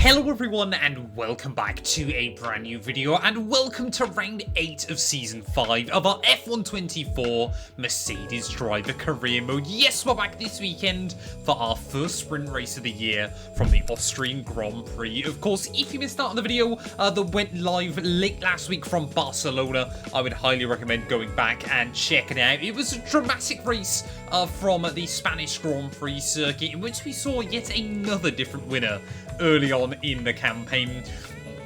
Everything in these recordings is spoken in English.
Hello everyone and welcome back to a brand new video and welcome to round 8 of season 5 of our F124 Mercedes driver career mode. Yes, we're back this weekend for our first sprint race of the year from the Austrian Grand Prix. Of course, if you missed out on the video that went live late last week from Barcelona, I would highly recommend going back and checking it out. It was a dramatic race from the Spanish Grand Prix circuit in which we saw yet another different winner early on in the campaign.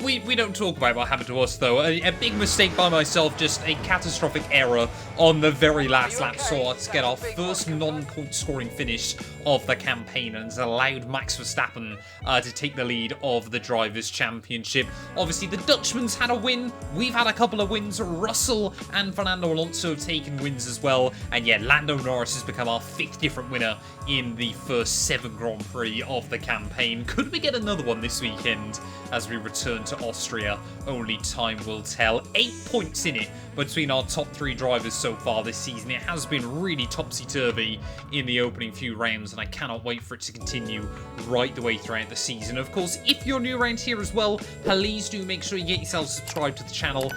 We don't talk about what happened to us though. A big mistake by myself, just a catastrophic error on the very last lap saw us get our first non-point scoring finish of the campaign and has allowed Max Verstappen to take the lead of the Drivers' Championship. Obviously the Dutchman's had a win, we've had a couple of wins, Russell and Fernando Alonso have taken wins as well, and yeah, Lando Norris has become our 5th different winner in the first 7 Grand Prix of the campaign. Could we get another one this weekend as we return to Austria? Only time will tell. 8 points in it between our top 3 drivers so far this season. It has been really topsy-turvy in the opening few rounds, and I cannot wait for it to continue right the way throughout the season. Of course, if you're new around here as well, please do make sure you get yourself subscribed to the channel.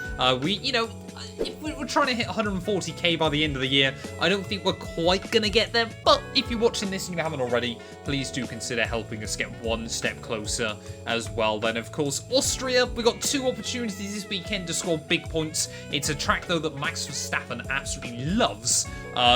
If we're trying to hit 140k by the end of the year, I don't think we're quite going to get there, but if you're watching this and you haven't already, please do consider helping us get one step closer as well. Then, of course, Austria, we got 2 opportunities this weekend to score big points. It's a track, though, that Max Verstappen absolutely loves,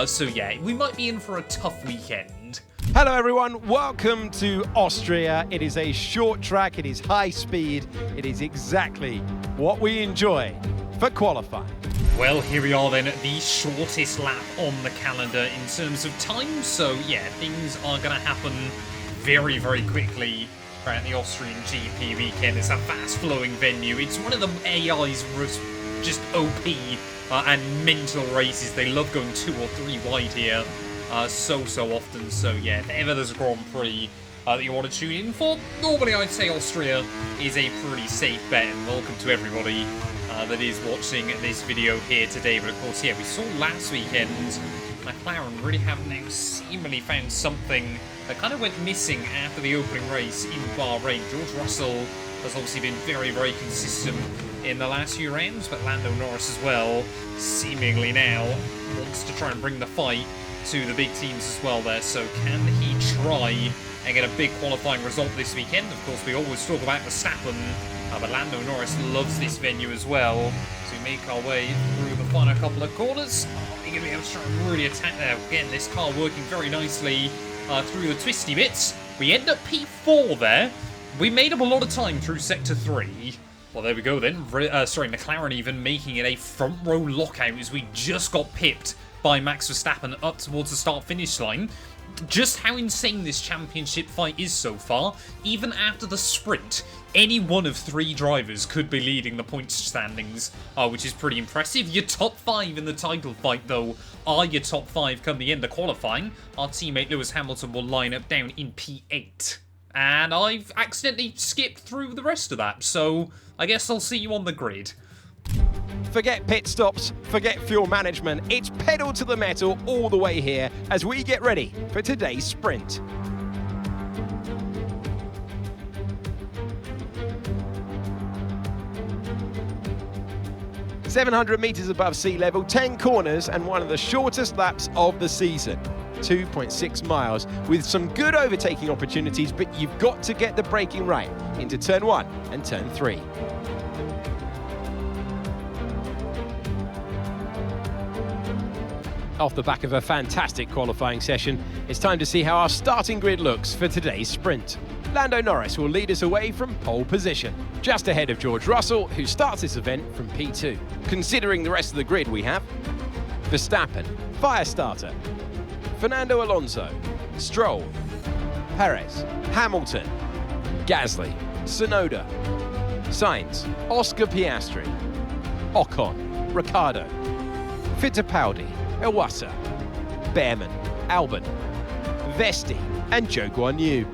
so yeah, we might be in for a tough weekend. Hello everyone, welcome to Austria. It is a short track, it is high speed, it is exactly what we enjoy for qualifying. Well, here we are then, the shortest lap on the calendar in terms of time, so yeah, things are going to happen very, very quickly throughout the Austrian GP weekend. It's a fast-flowing venue. It's one of the AI's just OP and mental races. They love going 2 or 3 wide here so often, so yeah, if ever there's a Grand Prix that you want to tune in for, normally I'd say Austria is a pretty safe bet, and welcome to everybody that is watching this video here today. But of course, yeah, we saw last weekend McLaren really have now seemingly found something that kind of went missing after the opening race in Bahrain. George Russell has obviously been very, very consistent in the last few rounds, but Lando Norris as well seemingly now wants to try and bring the fight to the big teams as well there. So can he try and get a big qualifying result this weekend? Of course, we always talk about Verstappen, but Lando Norris loves this venue as well. So we make our way through the final couple of corners. We're going to be able to try and really attack there. Getting this car working very nicely through the twisty bits. We end up P4 there. We made up a lot of time through Sector 3. Well, there we go then. McLaren even making it a front row lockout as we just got pipped by Max Verstappen up towards the start-finish line. Just how insane this championship fight is so far. Even after the sprint, any one of 3 drivers could be leading the points standings, which is pretty impressive. Your top 5 in the title fight, though, are your top 5 come the end of qualifying. Our teammate Lewis Hamilton will line up down in P8. And I've accidentally skipped through the rest of that, so I guess I'll see you on the grid. Forget pit stops, forget fuel management. It's pedal to the metal all the way here as we get ready for today's sprint. "700 meters above sea level, 10 corners and one of the shortest laps of the season. 2.6 miles with some good overtaking opportunities, but you've got to get the braking right into turn 1 and turn 3. Off the back of a fantastic qualifying session, it's time to see how our starting grid looks for today's sprint. Lando Norris will lead us away from pole position, just ahead of George Russell, who starts this event from P2. Considering the rest of the grid we have: Verstappen, Firestarter, Fernando Alonso, Stroll, Perez, Hamilton, Gasly, Tsunoda, Sainz, Oscar Piastri, Ocon, Ricciardo, Fittipaldi, Iwasa, Behrman, Albon, Vesti and Zhou Guan Yu.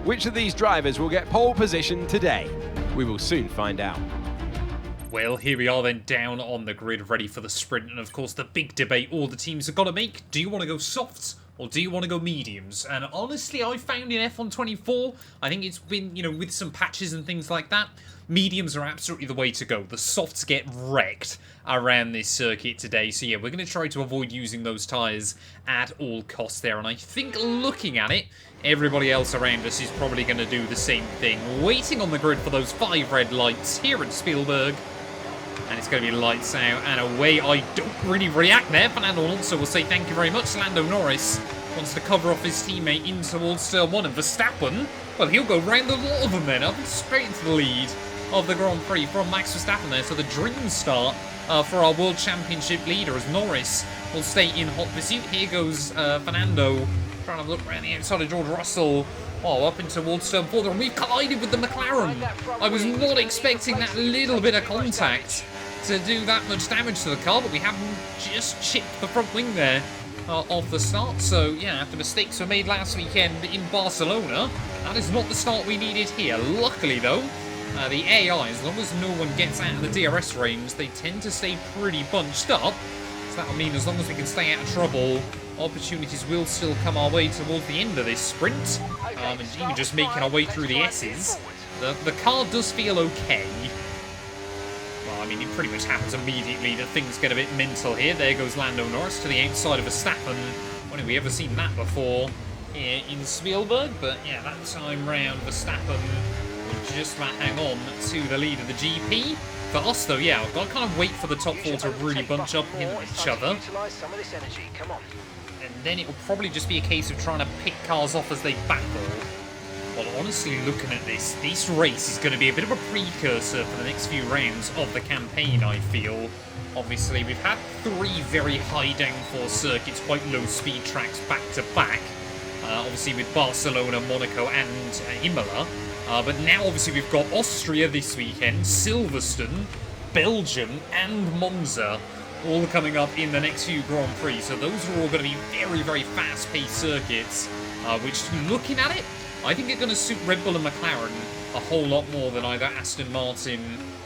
Which of these drivers will get pole position today? We will soon find out. Well, here we are then, down on the grid, ready for the sprint, and of course the big debate all the teams have got to make. Do you want to go softs or do you want to go mediums? And honestly, I found in F124, I think it's been, you know, with some patches and things like that, mediums are absolutely the way to go. The softs get wrecked around this circuit today. So yeah, we're going to try to avoid using those tyres at all costs there. And I think looking at it, everybody else around us is probably going to do the same thing. Waiting on the grid for those 5 red lights here at Spielberg. And it's going to be lights out and away. I don't really react there. Fernando Alonso will say thank you very much. Lando Norris wants to cover off his teammate in towards turn 1. And Verstappen, well, he'll go round a lot of them then. Up and straight into the lead of the Grand Prix from Max Verstappen there. So the dream start for our World Championship leader as Norris will stay in hot pursuit. Here goes Fernando trying to look around the outside of George Russell. Oh, up into towards turn 4. And we've collided with the McLaren. I was not expecting that little bit of contact to do that much damage to the car, but we haven't just chipped the front wing there off the start. So, yeah, after mistakes were made last weekend in Barcelona, that is not the start we needed here. Luckily, though, the AI, as long as no one gets out of the DRS range, they tend to stay pretty bunched up. So that'll mean as long as we can stay out of trouble, opportunities will still come our way towards the end of this sprint. And even just making our way through the S's, the car does feel okay. Well, I mean, it pretty much happens immediately that things get a bit mental here. There goes Lando Norris to the outside of Verstappen. When have we ever seen that before here in Spielberg? But yeah, that time round, Verstappen will just about hang on to the lead of the GP. For us, though, yeah, I've got to kind of wait for the top 4 to really bunch up in each other. And then it will probably just be a case of trying to pick cars off as they battle. Well, honestly, looking at this race is going to be a bit of a precursor for the next few rounds of the campaign, I feel. Obviously, we've had 3 very high downforce circuits, quite low speed tracks back-to-back. Obviously, with Barcelona, Monaco, and Imola. But now, obviously, we've got Austria this weekend, Silverstone, Belgium, and Monza, all coming up in the next few Grand Prix. So those are all going to be very, very fast-paced circuits, which, looking at it, I think it's going to suit Red Bull and McLaren a whole lot more than either Aston Martin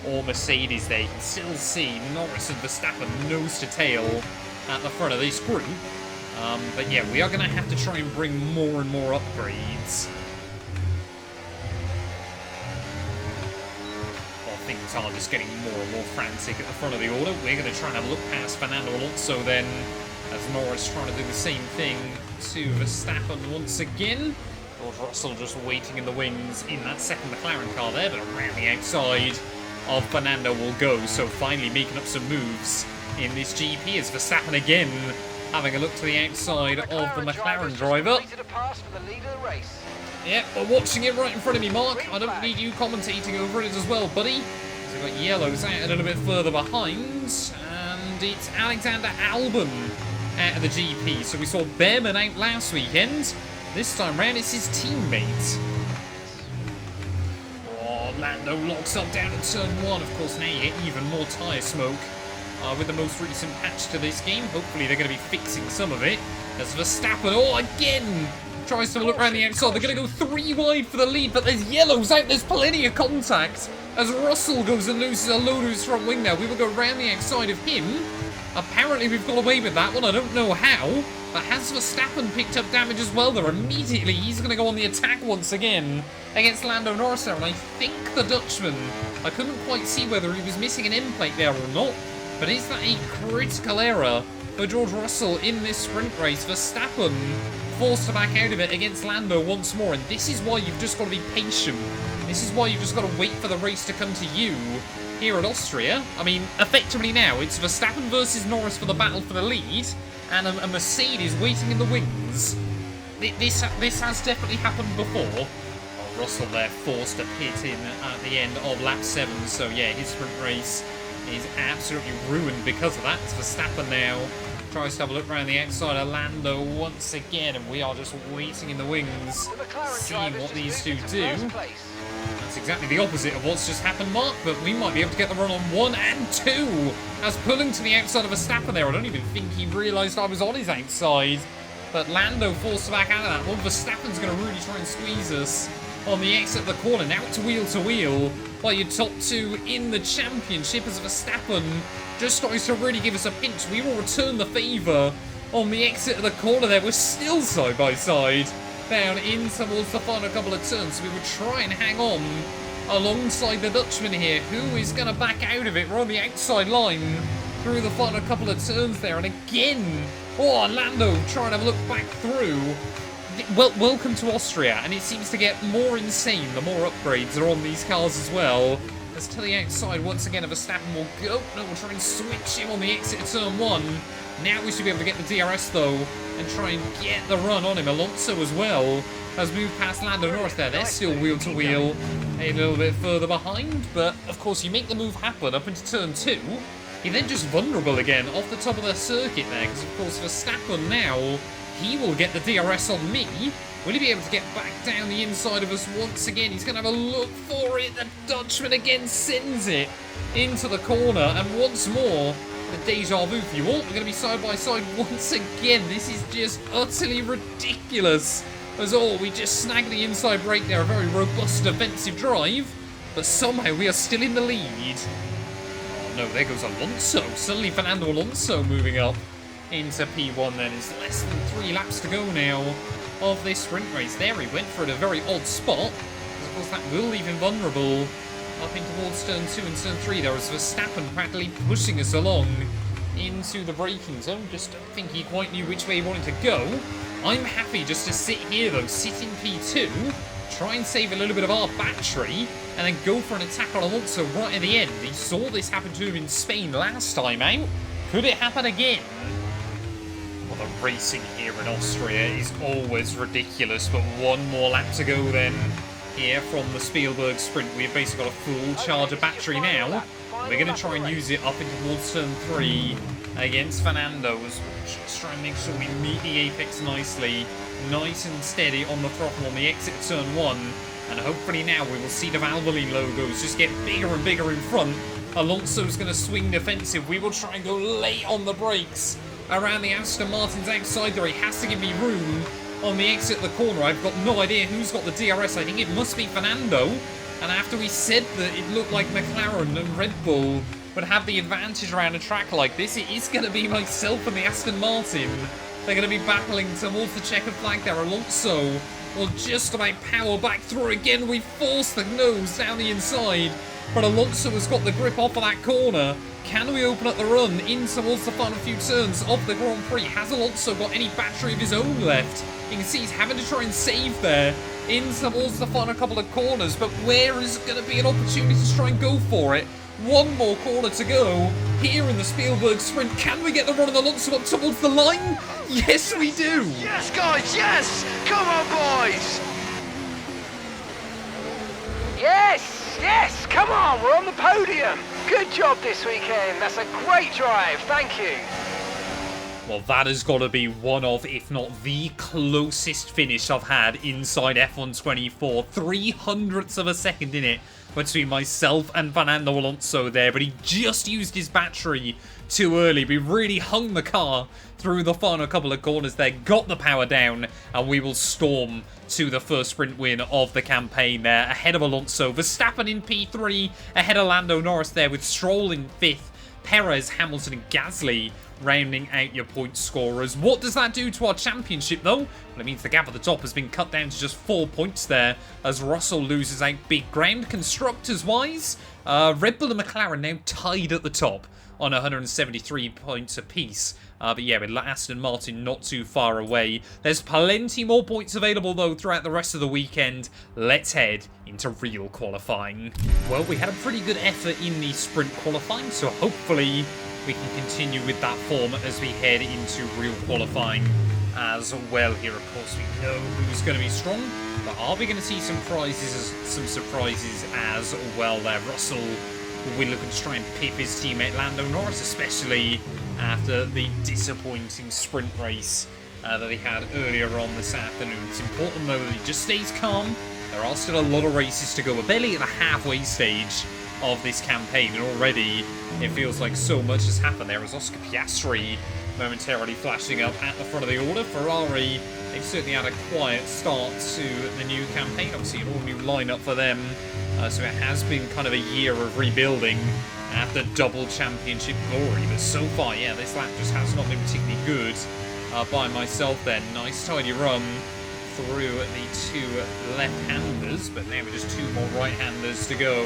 or Mercedes there. You can still see Norris and Verstappen nose to tail at the front of this group. But yeah, we are going to have to try and bring more and more upgrades. Things are just getting more and more frantic at the front of the order. We're going to try and have a look past Fernando Alonso then, as Norris trying to do the same thing to Verstappen once again. George Russell just waiting in the wings in that second McLaren car there, but around the outside of Fernando will go. So finally making up some moves in this GP as Verstappen again having a look to the outside of the McLaren driver. Yep, we're watching it right in front of me, Mark. I don't need you commentating over it as well, buddy. So we've got yellows out a little bit further behind. And it's Alexander Albon out of the GP. So we saw Behrman out last weekend. This time round, it's his teammate. Oh, Lando locks up down at turn 1. Of course, now you get even more tyre smoke with the most recent patch to this game. Hopefully, they're going to be fixing some of it. As Verstappen, oh, again, tries to look around the outside. They're going to go 3 wide for the lead, but there's yellows out. There's plenty of contact as Russell goes and loses a load of his front wing now. We will go around the outside of him. Apparently, we've got away with that one. I don't know how. But has Verstappen picked up damage as well there? Immediately, he's going to go on the attack once again against Lando Norris there. And I think the Dutchman, I couldn't quite see whether he was missing an end plate there or not. But is that a critical error for George Russell in this sprint race? Verstappen forced to back out of it against Lando once more. And this is why you've just got to be patient. This is why you've just got to wait for the race to come to you here at Austria. I mean, effectively now, it's Verstappen versus Norris for the battle for the lead. And a Mercedes waiting in the wings. This has definitely happened before. Oh, Russell there forced to pit in at the end of lap 7. So yeah, his sprint race is absolutely ruined because of that. It's Verstappen now tries to have a look around the outside of Lando once again, and we are just waiting in the wings, seeing what these two do. That's exactly the opposite of what's just happened, Mark, but we might be able to get the run on 1 and 2 as pulling to the outside of Verstappen there. I don't even think he realised I was on his outside, but Lando forced back out of that one. Verstappen's going to really try and squeeze us on the exit of the corner, now to wheel, while your top 2 in the championship as Verstappen just tries to really give us a pinch. We will return the favour on the exit of the corner there. We're still side by side down in towards the final couple of turns. We will try and hang on alongside the Dutchman here, who is going to back out of it. We're on the outside line through the final couple of turns there. And again, oh, Lando trying to look back through. Well, welcome to Austria, and it seems to get more insane the more upgrades are on these cars as well. As to the outside, once again, Verstappen will go. No, we'll try and switch him on the exit of turn 1. Now we should be able to get the DRS, though, and try and get the run on him. Alonso as well has moved past Lando Norris there. They're still wheel-to-wheel a little bit further behind, but, of course, you make the move happen up into turn 2. You're then just vulnerable again off the top of the circuit there, because, of course, Verstappen now, he will get the DRS on me. Will he be able to get back down the inside of us once again? He's going to have a look for it. The Dutchman again sends it into the corner. And once more, the deja vu for you all. We're going to be side by side once again. This is just utterly ridiculous. As all, we just snag the inside brake there. A very robust defensive drive. But somehow we are still in the lead. Oh no, there goes Alonso. Suddenly Fernando Alonso moving up into P1 then. It's less than 3 laps to go now of this sprint race. There he went for it, a very odd spot. Of course, that will leave him vulnerable up in towards turn 2 and turn 3. There was Verstappen practically pushing us along into the braking zone. Just don't think he quite knew which way he wanted to go. I'm happy just to sit here though, sit in P2, try and save a little bit of our battery, and then go for an attack on Alonso right at the end. He saw this happen to him in Spain last time out. Could it happen again? Well, the racing here in Austria is always ridiculous, but one more lap to go then. Here from the Spielberg sprint, we've basically got a full charge of battery now. We're going to try and use it up into towards turn 3 against Fernando. Just try and make sure we meet the apex nicely, nice and steady on the throttle on the exit of turn 1. And hopefully now we will see the Valvoline logos just get bigger and bigger in front. Alonso's going to swing defensive. We will try and go late on the brakes around the Aston Martin's outside there. He has to give me room on the exit of the corner. I've got no idea who's got the DRS. I think it must be Fernando. And after we said that it looked like McLaren and Red Bull would have the advantage around a track like this, it is going to be myself and the Aston Martin. They're going to be battling towards the checkered flag there. Alonso will just about power back through again. We force the nose down the inside, but Alonso has got the grip off of that corner. Can we open up the run in towards the final few turns of the Grand Prix? Has Alonso got any battery of his own left? You can see he's having to try and save there in towards the final couple of corners, but where is going to be an opportunity to try and go for it? One more corner to go here in the Spielberg sprint. Can we get the run of Alonso up towards the line? Yes, we do. Yes, guys, yes! Come on, boys! Yes, yes, come on, we're on the podium. Good job this weekend. That's a great drive. Thank you. Well, that has got to be one of, if not the closest finish I've had inside F1 24. 300ths of a second in it between myself and Fernando Alonso there, but he just used his battery too early. We really hung the car through the final couple of corners there, got the power down, and we will storm to the first sprint win of the campaign there, ahead of Alonso. Verstappen in P3, ahead of Lando Norris there, with Stroll in 5th, Perez, Hamilton and Gasly rounding out your point scorers. What does that do to our championship though? Well, it means the gap at the top has been cut down to just 4 points there as Russell loses out big ground. Constructors wise, Red Bull and McLaren now tied at the top on 173 points apiece. But yeah, with Aston Martin not too far away. There's plenty more points available though throughout the rest of the weekend. Let's head into real qualifying. Well, we had a pretty good effort in the sprint qualifying, so hopefully we can continue with that form as we head into real qualifying as well here. Of course, we know who's going to be strong, but are we going to see some surprises as well there? Russell will be looking to try and pip his teammate Lando Norris, especially after the disappointing sprint race that he had earlier on this afternoon. It's important though that he just stays calm. There are still a lot of races to go. We're barely at the halfway stage of this campaign, and already it feels like so much has happened there. As Oscar Piastri momentarily flashing up at the front of the order. Ferrari, they've certainly had a quiet start to the new campaign. Obviously an all-new lineup for them, so it has been kind of a year of rebuilding after double championship glory. But so far, yeah, this lap just has not been particularly good by myself then. Nice tidy run through the two left-handers, but now just two more right-handers to go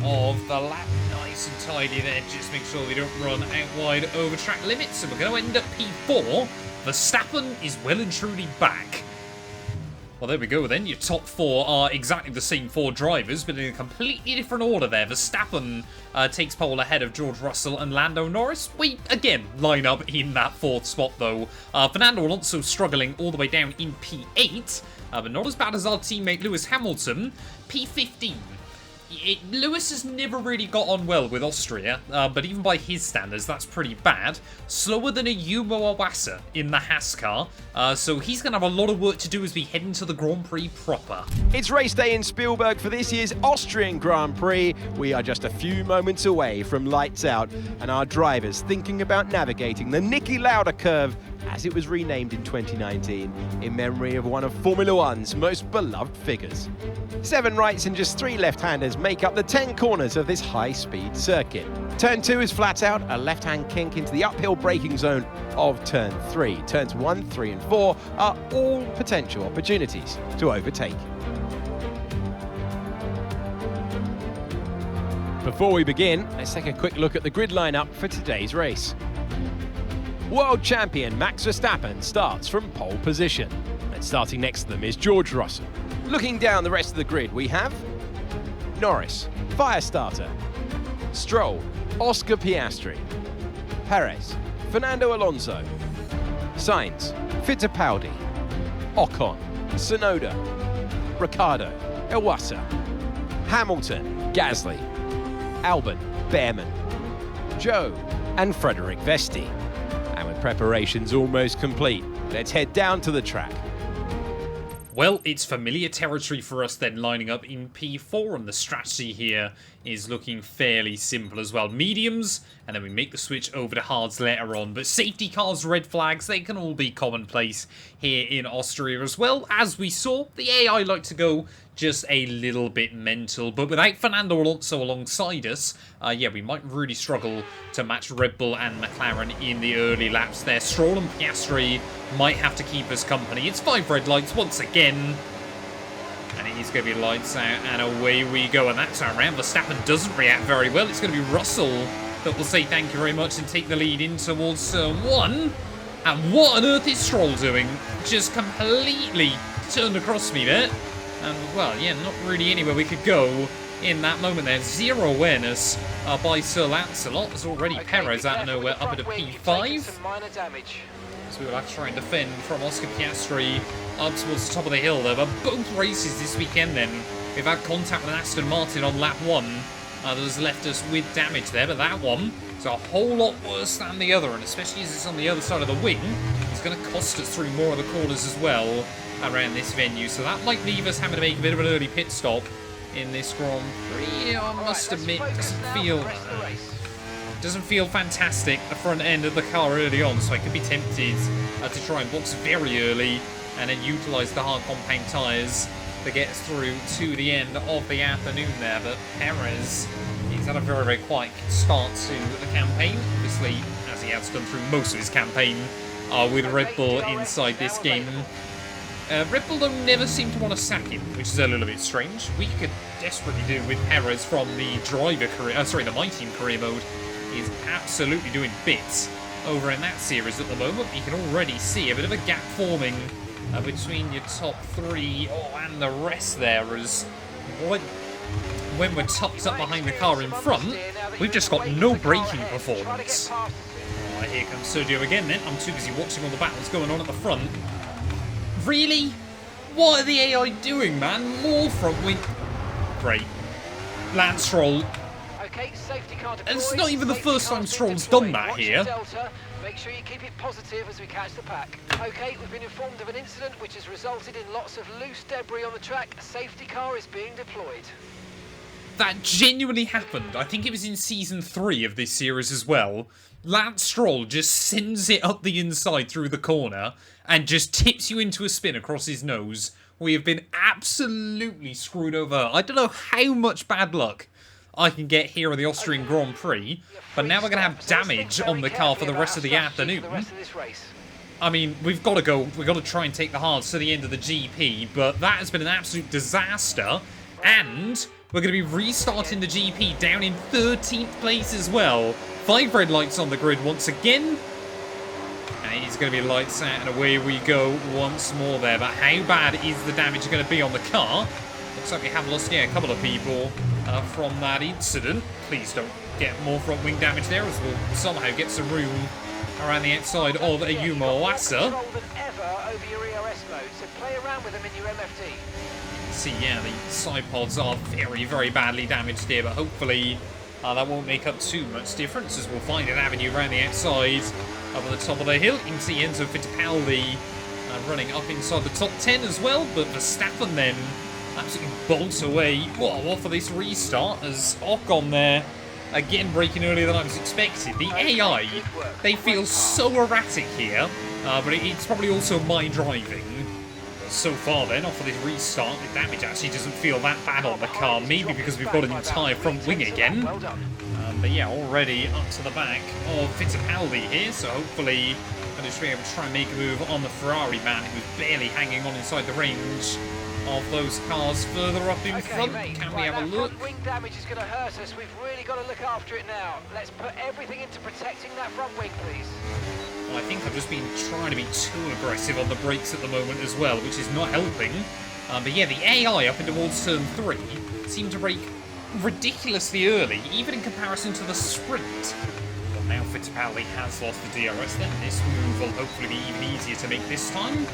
of the lap. Nice and tidy there, just make sure we don't run out wide over track limits. So we're going to end up P4. Verstappen is well and truly back. Well, there we go then. Your top four are exactly the same four drivers, but in a completely different order there. Verstappen takes pole ahead of George Russell and Lando Norris. We, again, line up in that fourth spot, though. Fernando Alonso struggling all the way down in P8, but not as bad as our teammate Lewis Hamilton. P15. Lewis has never really got on well with Austria, but even by his standards, that's pretty bad. Slower than a Yumo Awasa in the Haas car, so he's going to have a lot of work to do as we head into the Grand Prix proper. It's race day in Spielberg for this year's Austrian Grand Prix. We are just a few moments away from lights out, and our drivers thinking about navigating the Niki Lauda curve, as it was renamed in 2019, in memory of one of Formula One's most beloved figures. 7 rights and just 3 left-handers make up the 10 corners of this high-speed circuit. Turn 2 is flat out, a left-hand kink into the uphill braking zone of Turn 3. Turns 1, 3 and 4 are all potential opportunities to overtake. Before we begin, let's take a quick look at the grid lineup for today's race. World champion Max Verstappen starts from pole position, and starting next to them is George Russell. Looking down the rest of the grid, we have Norris, Firestarter, Stroll, Oscar Piastri, Perez, Fernando Alonso, Sainz, Fittipaldi, Ocon, Tsunoda, Ricciardo, Iwasa, Hamilton, Gasly, Albon, Behrman, Joe, and Frederick Vesti. And with preparations almost complete, let's head down to the track. Well, it's familiar territory for us then, lining up in P4, and the strategy here is looking fairly simple as well. Mediums, and then we make the switch over to hards later on. But safety cars, red flags, they can all be commonplace here in Austria as well. As we saw, the AI like to go just a little bit mental. But without Fernando Alonso alongside us, yeah, we might really struggle to match Red Bull and McLaren in the early laps there. Stroll and Piastri might have to keep us company. It's 5 red lights once again. And it is going to be lights out, and away we go. And that's our round. Verstappen doesn't react very well. It's going to be Russell that will say thank you very much and take the lead in towards Turn 1. And what on earth is Stroll doing? Just completely turned across me there. And, well, yeah, not really anywhere we could go in that moment there. Zero awareness by Sir Lancelot. There's already Perez out of nowhere up at a P5. So we will have to try and defend from Oscar Piastri up towards the top of the hill there. But both races this weekend then, we've had contact with Aston Martin on lap 1. That has left us with damage there, but that one is a whole lot worse than the other, and especially as it's on the other side of the wing, it's going to cost us through more of the corners as well around this venue. So that might leave us having to make a bit of an early pit stop in this Grand Prix. I must admit, doesn't feel fantastic, the front end of the car early on, so I could be tempted to try and box very early and then utilise the hard compound tyres to get us through to the end of the afternoon there. But Perez, he's had a very, very quiet start to the campaign, obviously, as he has done through most of his campaign with Red Bull inside this game. Red Bull don't never seem to want to sack him, which is a little bit strange. We could desperately do with Perez from the driver career, the My Team career mode. He's absolutely doing bits over in that series at the moment. You can already see a bit of a gap forming between your top 3 and the rest there, as when we're tucked up behind the car in front, we've just got no braking performance. Right, here comes Sergio again then. I'm too busy watching all the battles going on at the front. Really? What are the AI doing, man? More front wing. Great. Lance Stroll. Okay, safety car deployed. And it's not even the first time Stroll's done that here. Delta. Make sure you keep it positive as we catch the pack. Okay, we've been informed of an incident which has resulted in lots of loose debris on the track. A safety car is being deployed. That genuinely happened. I think it was in Season 3 of this series as well. Lance Stroll just sends it up the inside through the corner and just tips you into a spin across his nose. We have been absolutely screwed over. I don't know how much bad luck I can get here in the Austrian Grand Prix, but now we're going to have damage on the car for the rest of the afternoon. I mean, we've got to go. We've got to try and take the hards to the end of the GP, but that has been an absolute disaster. And we're going to be restarting the GP down in 13th place as well. 5 red lights on the grid once again. And it is going to be lights out and away we go once more there. But how bad is the damage going to be on the car? Looks like we have lost, yeah, a couple of people from that incident. Please don't get more front wing damage there, as we'll somehow get some room around the outside of a Yumawasa. See, yeah, the side pods are very, very badly damaged here, but hopefully that won't make up too much difference, as we'll find an avenue around the outside up at the top of the hill. You can see Enzo Fittipaldi running up inside the top 10 as well, but Verstappen then absolutely bolts away off of this restart, as Ocon there again braking earlier than I was expected. The AI, they feel so erratic here, but it's probably also my driving. So far then, off of this restart, the damage actually doesn't feel that bad on the car, maybe because we've got an entire front wing again. But yeah, already up to the back of Fittipaldi here, so hopefully I'm going to be able to try and make a move on the Ferrari man, who's barely hanging on inside the range of those cars further up in front. Mate, can we have a look? Front wing damage is going to hurt us. We've really got to look after it now. Let's put everything into protecting that front wing, please. Well, I think I've just been trying to be too aggressive on the brakes at the moment as well, which is not helping. But yeah, the AI up in towards turn 3 seemed to brake ridiculously early, even in comparison to the sprint. But now Fittipaldi has lost the DRS, then this move will hopefully be even easier to make this time.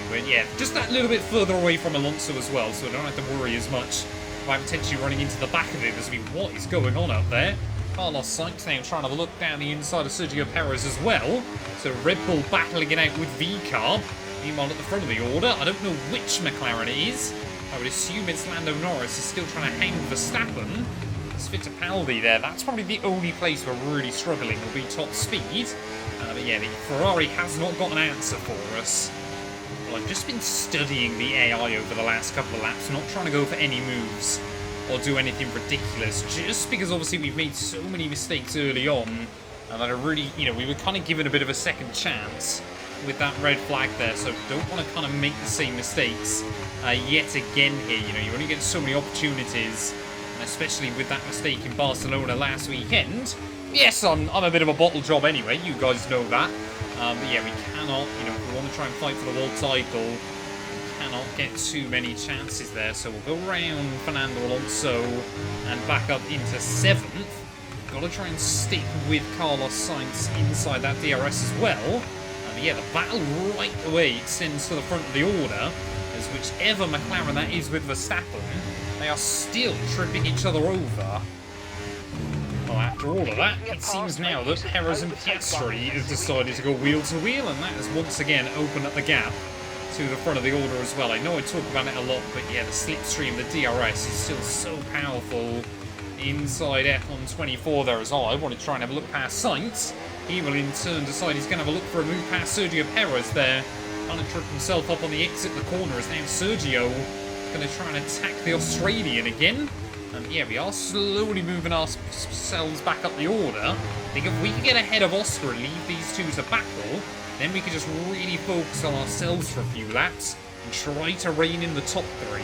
But yeah, just that little bit further away from Alonso as well, so I don't have to worry as much about potentially running into the back of him. As what is going on up there? Carlos Sainz now trying to look down the inside of Sergio Perez as well. So Red Bull battling it out with VCARB. Meanwhile, at the front of the order, I don't know which McLaren it is. I would assume it's Lando Norris is still trying to hang Verstappen. It's Fittipaldi there. That's probably the only place we're really struggling, will be top speed. But yeah, the Ferrari has not got an answer for us. Well, I've just been studying the AI over the last couple of laps, not trying to go for any moves or do anything ridiculous, just because obviously we've made so many mistakes early on, and that I really, we were kind of given a bit of a second chance with that red flag there, so don't want to kind of make the same mistakes yet again here. You only get so many opportunities, and especially with that mistake in Barcelona last weekend. Yes, I'm a bit of a bottle job anyway, you guys know that. But yeah, we cannot, if we want to try and fight for the world title, we cannot get too many chances there. So we'll go round Fernando Alonso and back up into 7th. Got to try and stick with Carlos Sainz inside that DRS as well. But yeah, the battle right away extends to the front of the order, as whichever McLaren that is with Verstappen, they are still tripping each other over. Well, after all of that, it seems now that Perez and Piastri have decided to go wheel to wheel, and that has once again opened up the gap to the front of the order as well. I know I talk about it a lot, but yeah, the slipstream, the DRS, is still so powerful inside F124 there as well. I want to try and have a look past Sainz. He will in turn decide he's going to have a look for a move past Sergio Perez there. Trying to trip himself up on the exit of the corner, as now Sergio going to try and attack the Australian again. And yeah, we are slowly moving ourselves back up the order. I think if we can get ahead of Oscar and leave these two to battle, then we can just really focus on ourselves for a few laps and try to rein in the top 3.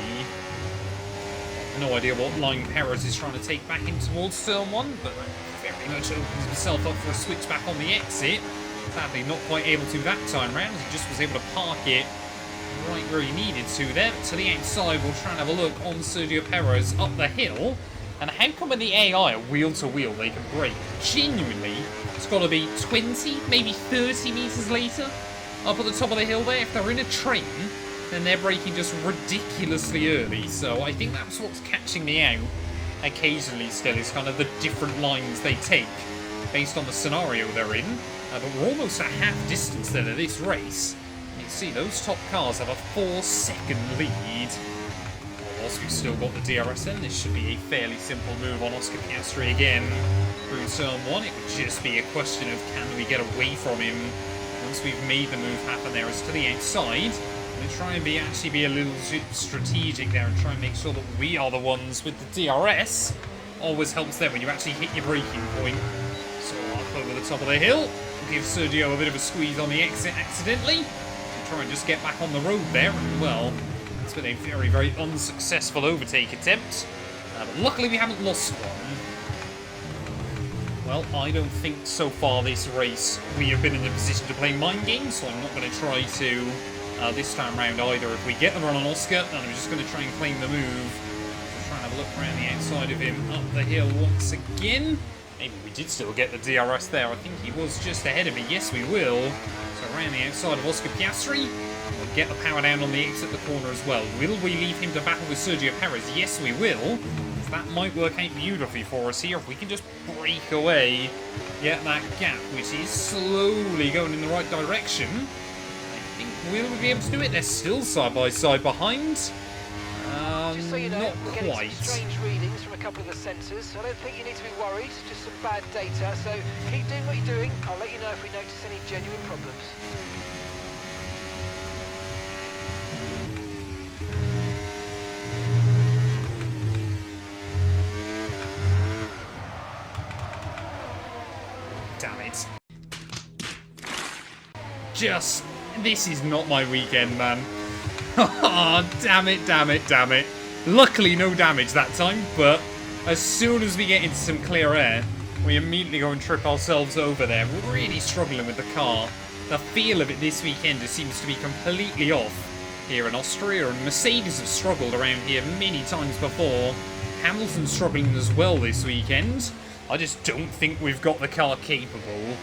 No idea what line Perez is trying to take back in towards turn 1, but very much opens himself up for a switch back on the exit. Sadly, not quite able to that time round, as he just was able to park it right where he needed to there. To the outside, we'll try and have a look on Sergio Perez up the hill. And how come in the AI are wheel to wheel they can brake? Genuinely, it's got to be 20, maybe 30 metres later up at the top of the hill there. If they're in a train, then they're braking just ridiculously early. So I think that's what's catching me out occasionally still, is kind of the different lines they take based on the scenario they're in. But we're almost at half distance then of this race. You can see those top cars have a 4-second lead. Whilst we've still got the DRS in, this should be a fairly simple move on Oscar Piastri again through turn 1. It would just be a question of can we get away from him once we've made the move happen there as to the outside. And try and actually be a little strategic there and try and make sure that we are the ones with the DRS. Always helps there when you actually hit your braking point. So up over the top of the hill. give Sergio a bit of a squeeze on the exit accidentally. Try and just get back on the road there, and well, it's been a very, very unsuccessful overtake attempt. But luckily we haven't lost one. Well, I don't think so far this race we have been in a position to play mind games, so I'm not going to try to this time round either. If we get the run on Oscar, then I'm just going to try and claim the move. So try and have a look around the outside of him up the hill once again. Maybe we did still get the DRS there. I think he was just ahead of me. Yes, we will. So around the outside of Oscar Piastri. We'll get the power down on the exit the corner as well. Will we leave him to battle with Sergio Perez? Yes, we will. That might work out beautifully for us here if we can just break away, get that gap, which is slowly going in the right direction. I think will we be able to do it? They're still side by side behind. Just so you know, not we're getting quite. some strange readings from a couple of the sensors, so I don't think you need to be worried. Just some bad data. So keep doing what you're doing. I'll let you know if we notice any genuine problems. Damn it. This is not my weekend, man. Oh, damn it, damn it, damn it. Luckily, no damage that time, but as soon as we get into some clear air, we immediately go and trip ourselves over there. We're really struggling with the car. The feel of it this weekend just seems to be completely off here in Austria, and Mercedes have struggled around here many times before. Hamilton's struggling as well this weekend. I just don't think we've got the car capable.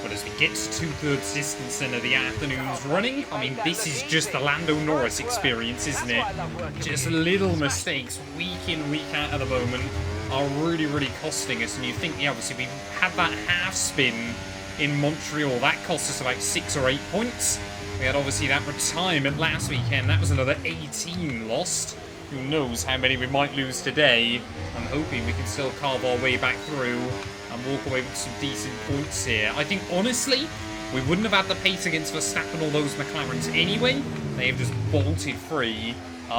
But as we get to 2/3 distance into the afternoon's running, I mean, this is just the Lando Norris experience, isn't it? Just little mistakes week in, week out at the moment are really, really costing us. And you think, yeah, obviously we had that half spin in Montreal. That cost us about 6 or 8 points. We had obviously that retirement last weekend. That was another 18 lost. Who knows how many we might lose today. I'm hoping we can still carve our way back through and walk away with some decent points here. I think, honestly, we wouldn't have had the pace against Verstappen or those McLarens anyway. They have just bolted free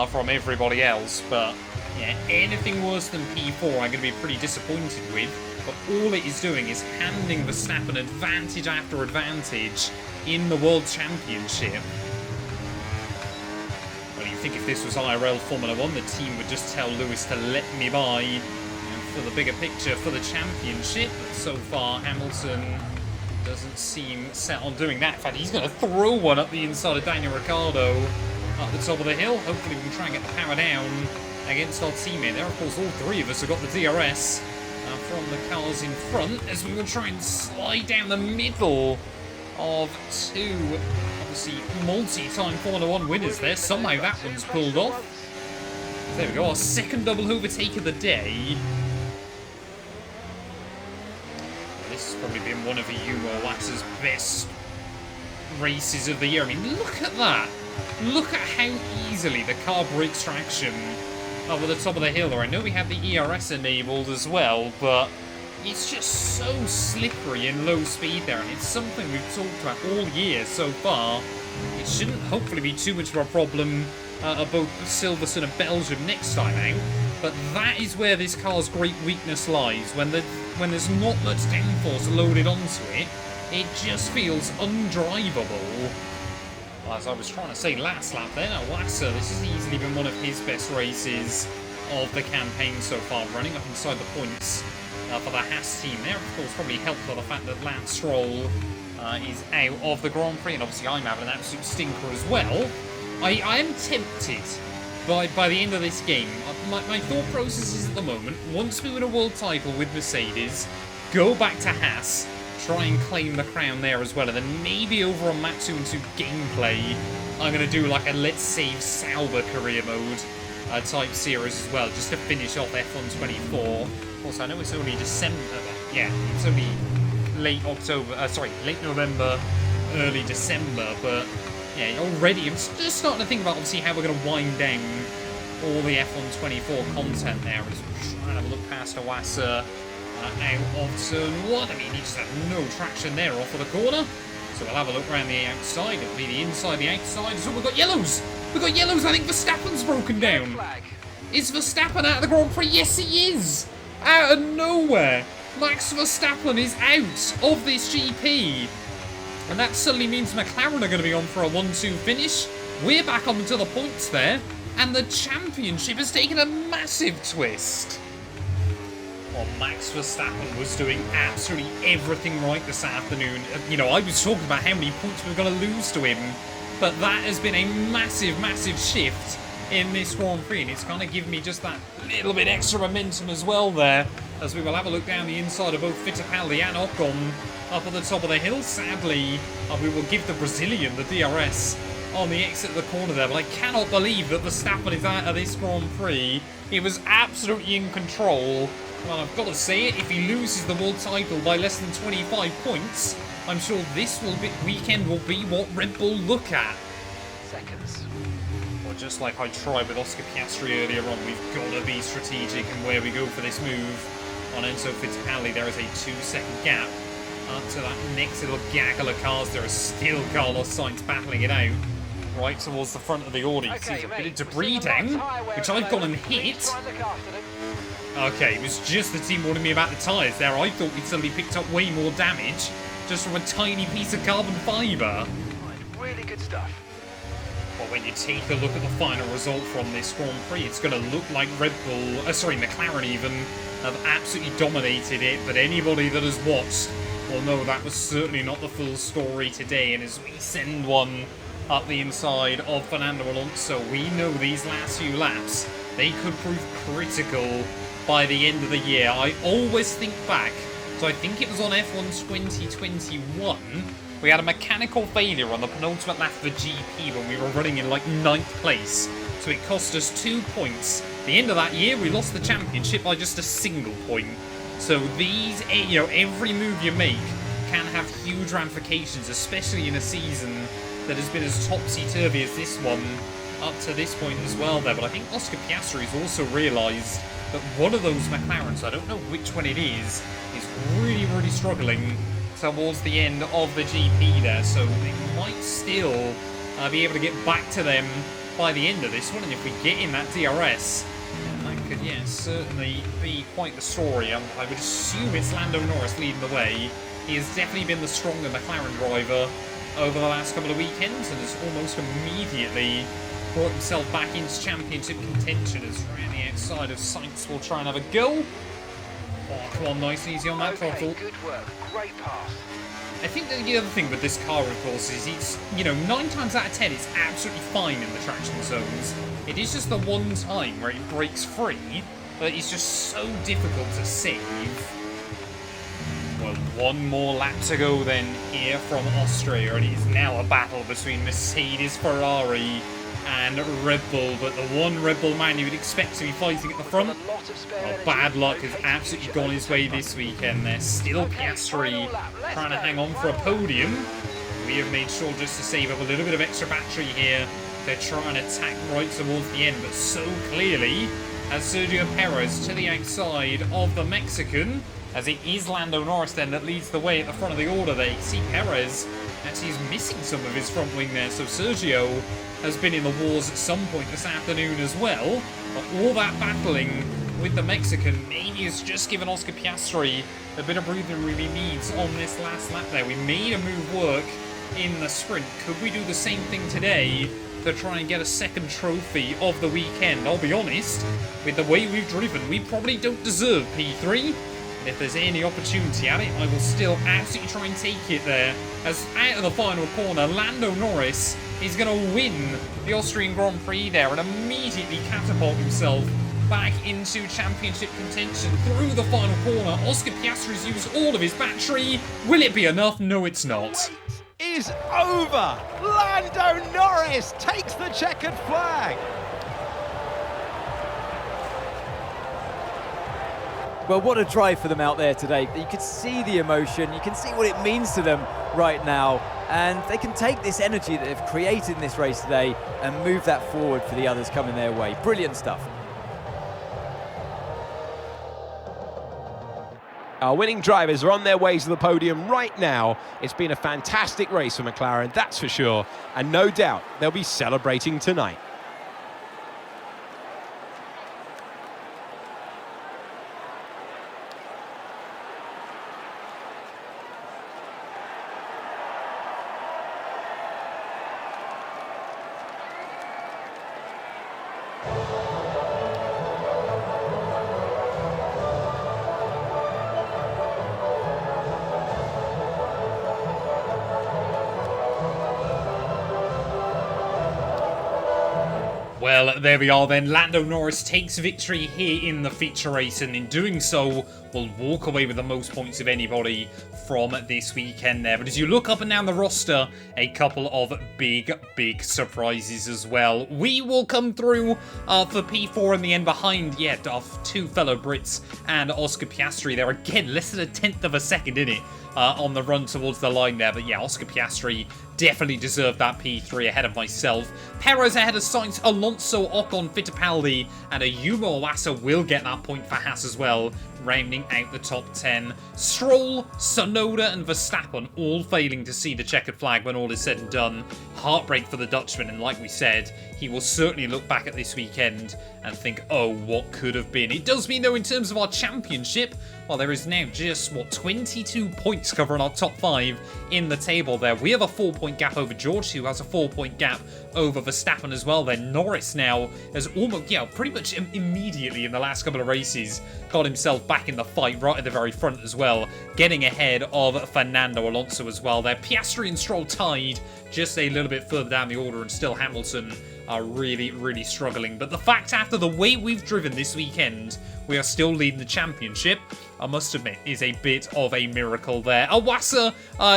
from everybody else. But, yeah, anything worse than P4 I'm going to be pretty disappointed with. But all it is doing is handing Verstappen advantage after advantage in the World Championship. Well, you think if this was IRL Formula 1, the team would just tell Lewis to let me by for the bigger picture for the championship. But so far, Hamilton doesn't seem set on doing that. In fact, he's going to throw one up the inside of Daniel Ricciardo up the top of the hill. Hopefully we can try and get the power down against our teammate there. Of course, all three of us have got the DRS from the cars in front as we will try and slide down the middle of two, obviously, multi-time Formula 1 winners there. Somehow that one's pulled off. There we go, our second double overtake of the day. Well, this has probably been one of Yumo Lasser's best races of the year. I mean, look at that. Look at how easily the car breaks traction over the top of the hill there. I know we have the ERS enabled as well, but it's just so slippery in low speed there, and it's something we've talked about all year so far. It shouldn't hopefully be too much of a problem at both Silverstone and Belgium next time out, but that is where this car's great weakness lies. When there's not much downforce loaded onto it, it just feels undrivable. As I was trying to say last lap then, Lasser, this has easily been one of his best races of the campaign so far, running up inside the points for the Haas team there. Of course, probably helped by the fact that Lance Stroll is out of the Grand Prix, and obviously I'm having an absolute stinker as well. I am tempted by the end of this game. My thought process is at the moment, once we win a world title with Mercedes, go back to Haas, try and claim the crown there as well, and then maybe over on Map 2 and 2 gameplay, I'm going to do like a Let's Save Sauber career mode type series as well, just to finish off F1 24. Of course, I know it's only December, yeah, it's only late November, early December, but yeah, already I'm just starting to think about obviously how we're going to wind down all the F1 24 content there. As we're trying to have a look past Owasa out of turn 1. I mean, he just had no traction there off of the corner. So we'll have a look around the outside. It'll be the inside, the outside. So we've got yellows. We've got yellows. I think Verstappen's broken down. Is Verstappen out of the Grand Prix? Yes, he is. out of nowhere, Max Verstappen is out of this GP. And that suddenly means McLaren are going to be on for a 1-2 finish. We're back onto the points there. And the championship has taken a massive twist. Well, Max Verstappen was doing absolutely everything right this afternoon. You know, I was talking about how many points we were going to lose to him. But that has been a massive, massive shift in this Grand Prix. And it's kind of given me just that little bit extra momentum as well there. As we will have a look down the inside of both Fittipaldi and Ocon up at the top of the hill. Sadly, we will give the Brazilian the DRS on the exit of the corner there. But I cannot believe that Verstappen is out of this Grand Prix. He was absolutely in control. Well, I've got to say it, if he loses the world title by less than 25 points, I'm sure this weekend will be what Red Bull look at. Seconds. Well, just like I tried with Oscar Piastri earlier on, we've got to be strategic in where we go for this move. On Enzo Fittipaldi, there is a 2-second gap. Up to that next little gaggle of cars, there is still Carlos Sainz battling it out. Right towards the front of the Audi. Okay, Sees a bit of debris down, which I've gone and hit. Okay, it was just the team warning me about the tyres there. I thought we'd suddenly picked up way more damage just from a tiny piece of carbon fibre. Really good stuff. Well, when you take a look at the final result from this Grand Prix, it's going to look like McLaren even, have absolutely dominated it. But anybody that has watched will know that was certainly not the full story today. And as we send one up the inside of Fernando Alonso, we know these last few laps, they could prove critical by the end of the year. I always think back, so I think it was on F1 2021, we had a mechanical failure on the penultimate lap of the GP when we were running in like 9th place, so it cost us 2 points. The end of that year, we lost the championship by just a single point. So these, you know, every move you make can have huge ramifications, especially in a season that has been as topsy-turvy as this one up to this point as well there. But I think Oscar Piastri has also realised that one of those McLarens, I don't know which one it is really, really struggling towards the end of the GP there. So they might still be able to get back to them by the end of this one. And if we get in that DRS, that could, yeah, certainly be quite the story. I would assume it's Lando Norris leading the way. He has definitely been the stronger McLaren driver over the last couple of weekends and has almost immediately brought himself back into championship contention as around the outside of Sainz will try and have a go. Oh, come on, nice and easy on that throttle. Good work, great pass. I think that the other thing with this car, of course, is it's, you know, 9 times out of 10 it's absolutely fine in the traction zones. It is just the one time where it breaks free that it's just so difficult to save. Well, one more lap to go then here from Austria, and it is now a battle between Mercedes, Ferrari and Red Bull, but the one Red Bull man you would expect to be fighting at the front, well, bad luck has absolutely gone his way this weekend. There's still Piastri trying to hang on for a podium. We have made sure just to save up a little bit of extra battery here to try and attack right towards the end, but so clearly as Sergio Perez to the outside of the Mexican, as it is Lando Norris then that leads the way at the front of the order there. You see Perez actually is missing some of his front wing there, so Sergio has been in the wars at some point this afternoon as well. But all that battling with the Mexican maybe has just given Oscar Piastri a bit of breathing room he needs on this last lap there. We made a move work in the sprint. Could we do the same thing today to try and get a second trophy of the weekend? I'll be honest, with the way we've driven, we probably don't deserve P3. If there's any opportunity at it, I will still absolutely try and take it there. As out of the final corner, Lando Norris is going to win the Austrian Grand Prix there and immediately catapult himself back into championship contention through the final corner. Oscar Piastri's used all of his battery. Will it be enough? No, it's not. Is over. Lando Norris takes the checkered flag. Well, what a drive for them out there today. You can see the emotion, you can see what it means to them right now, and they can take this energy that they've created in this race today and move that forward for the others coming their way. Brilliant stuff. Our winning drivers are on their way to the podium right now. It's been a fantastic race for McLaren, that's for sure, and no doubt they'll be celebrating tonight. Well, there we are then. Lando Norris takes victory here in the feature race, and in doing so, will walk away with the most points of anybody from this weekend there. But as you look up and down the roster, a couple of big surprises as well. We will come through for P4 in the end behind, yeah, our two fellow Brits and Oscar Piastri there. Again, less than a tenth of a second in it on the run towards the line there. But yeah, Oscar Piastri definitely deserved that P3 ahead of myself. Perez ahead of Sainz, Alonso, Ocon, Fittipaldi, and a Yuma Iwasa will get that point for Haas as well, rounding out the top 10. Stroll, Tsunoda, and Verstappen all failing to see the checkered flag when all is said and done. Heartbreak for the Dutchman, and like we said, he will certainly look back at this weekend and think, oh, what could have been. It does mean, though, in terms of our championship, well, there is now just, 22 points covering our top 5 in the table there. We have a 4-point gap over George, who has a 4-point gap over Verstappen as well. Then Norris now has almost, pretty much immediately in the last couple of races got himself back in the fight right at the very front as well, getting ahead of Fernando Alonso as well there. Piastri and Stroll tied just a little bit further down the order, and still Hamilton are really struggling. But the fact, after the way we've driven this weekend, we are still leading the championship, I must admit, is a bit of a miracle there. Iwasa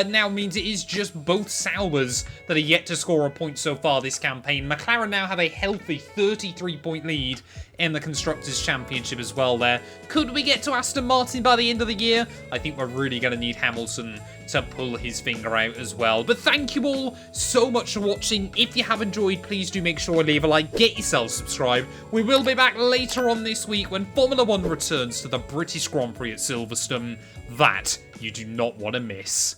now means it is just both Saubers that are yet to score a point so far this campaign. McLaren now have a healthy 33-point lead in the Constructors' Championship as well there. Could we get to Aston Martin by the end of the year? I think we're really going to need Hamilton to pull his finger out as well. But thank you all so much for watching. If you have enjoyed, please do make sure to leave a like, get yourself subscribed. We will be back later on this week when Formula 1 returns to the British Grand Prix at Silverstone. That you do not want to miss.